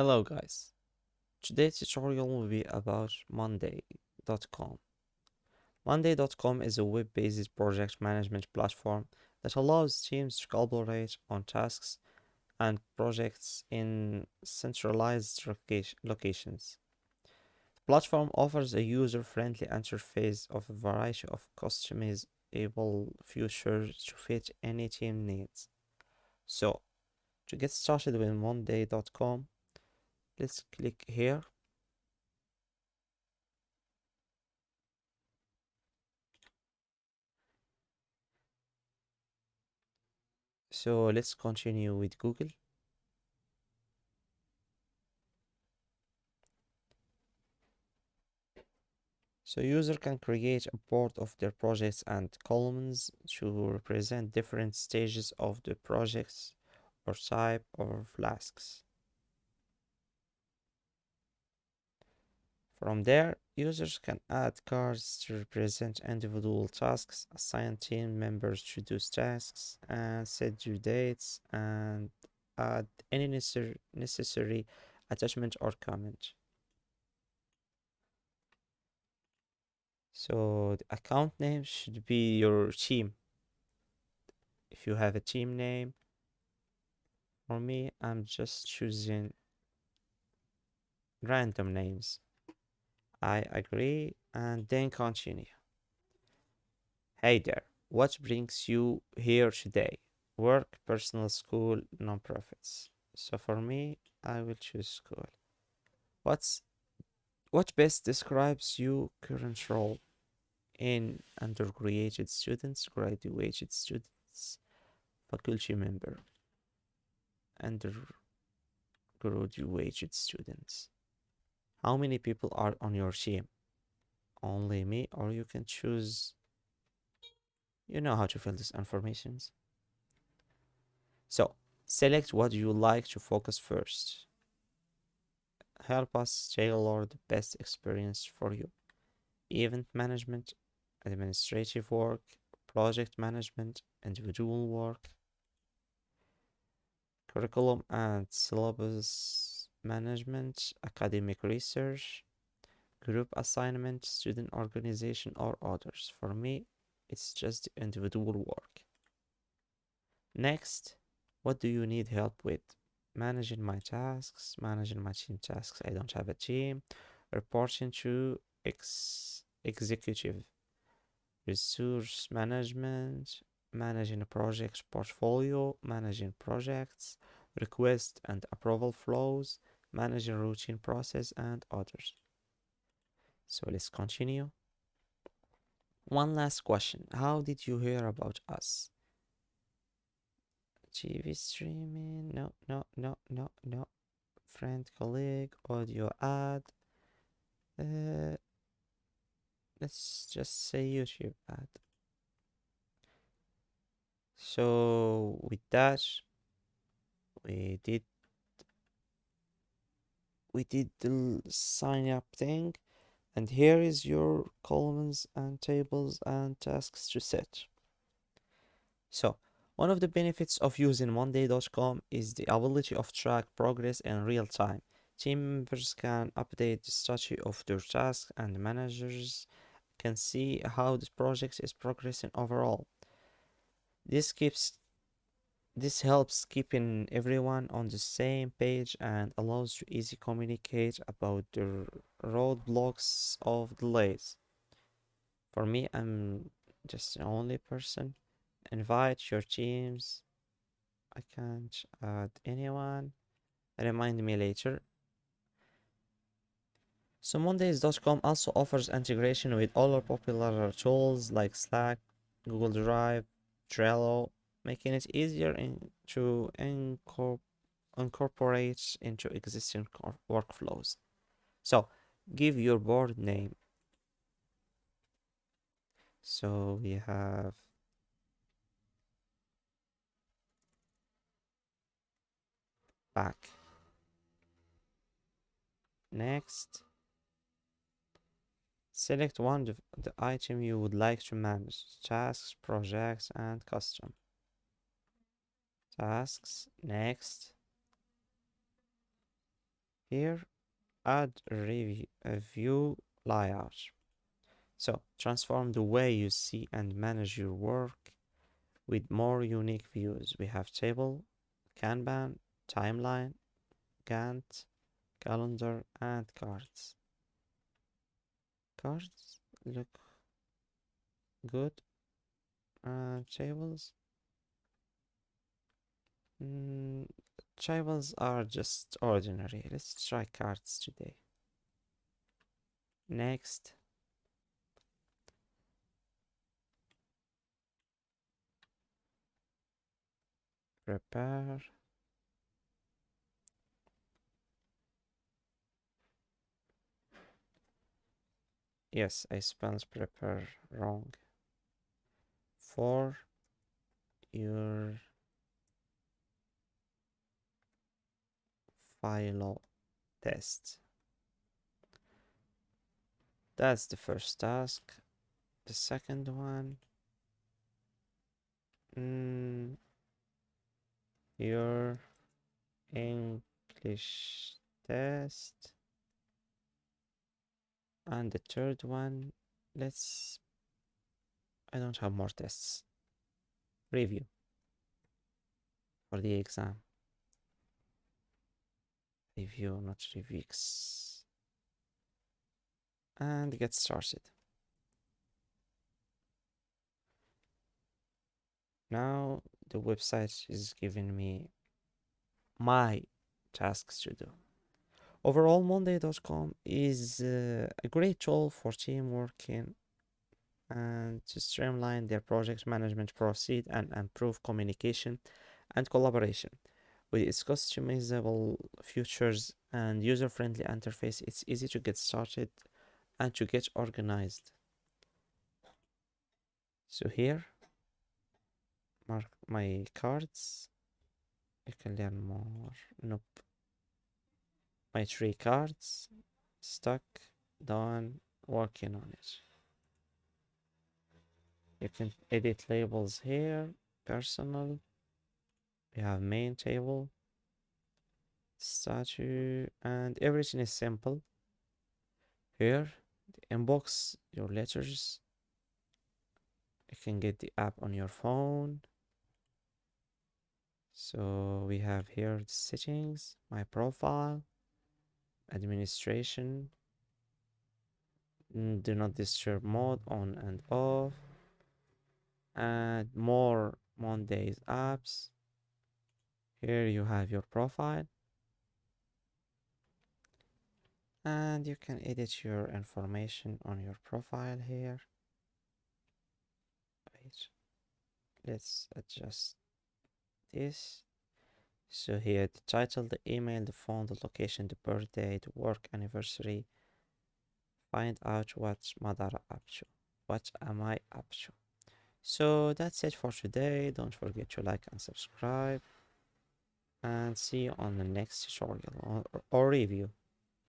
Hello guys, today's tutorial will be about Monday.com. Monday.com is a web-based project management platform that allows teams to collaborate on tasks and projects in centralized locations. The platform offers a user-friendly interface of a variety of customizable features to fit any team needs. So, to get started with Monday.com, let's click here. So let's continue with Google. So user can create a board of their projects and columns to represent different stages of the projects or type or flasks. From there, users can add cards to represent individual tasks, assign team members to those tasks, and set due dates and add any necessary attachment or comment. So the account name should be your team. If you have a team name, for me, I'm just choosing random names. I agree and then continue. Hey there, what brings you here today? Work, personal, school, non-profits. So for me, I will choose school. What's what best describes your current role in undergraduate students, graduated students, faculty member, undergraduated students? How many people are on your team? Only me, or you can choose. You know how to fill these informations. So, select what you like to focus first. Help us tailor the best experience for you. Event management, administrative work, project management, individual work, curriculum and syllabus management, academic research, group assignment, student organization, or others. For me, it's just individual work. Next, what do you need help with? Managing my tasks, managing my team tasks. I don't have a team. Reporting to executive. Resource management, managing a project's portfolio, managing projects, request and approval flows, managing routine process, and others. So let's continue. One last question. How did you hear about us? TV streaming? No, no, no, no, no. Friend, colleague, audio ad. Uh, let's just say YouTube ad. So with that, we did the sign up thing, and here is your columns and tables and tasks to set. So one of the benefits of using Monday.com is the ability of track progress in real time. Team members can update the status of their tasks and managers can see how the project is progressing overall. This keeps This helps keeping everyone on the same page and allows to easy communicate about the roadblocks of delays. For me, I'm just the only person. Invite your teams. I can't add anyone. Remind me later. So Mondays.com also offers integration with other popular tools like Slack, Google Drive, Trello, making it easier to incorporate into existing workflows. So give your board name. So we have back. Next, select one of the item you would like to manage. Tasks, projects, and custom. Tasks. Next. Here, add a view layout. So, transform the way you see and manage your work with more unique views. We have table, Kanban, timeline, Gantt, calendar, and cards. Cards look good. Tables. Mm, tables are just ordinary. Let's try cards today. Next, prepare. Yes, I spelled prepare wrong. For your philo test. That's the first task. The second one, mm, your English test. And the third one, let's, I don't have more tests. Review for the exam. Review, not reviews. And get started. Now the website is giving me my tasks to do. Overall, Monday.com is a great tool for team working and to streamline their project management process and improve communication and collaboration. With its customizable features and user-friendly interface, it's easy to get started and to get organized. So here, mark my cards. You can learn more. Nope. My 3 cards. Stuck. Done. Working on it. You can edit labels here. Personal. We have main table. Statue. And everything is simple. Here, the inbox, your letters. You can get the app on your phone. So we have here the settings, my profile, administration, do not disturb mode on and off, and more Mondays apps. Here you have your profile, and you can edit your information on your profile here. Wait, let's adjust this. So here the title, the email, the phone, the location, the birthday, the work anniversary. Find out what Madara up to. What am I up to? So that's it for today. Don't forget to like and subscribe. And see you on the next tutorial or review.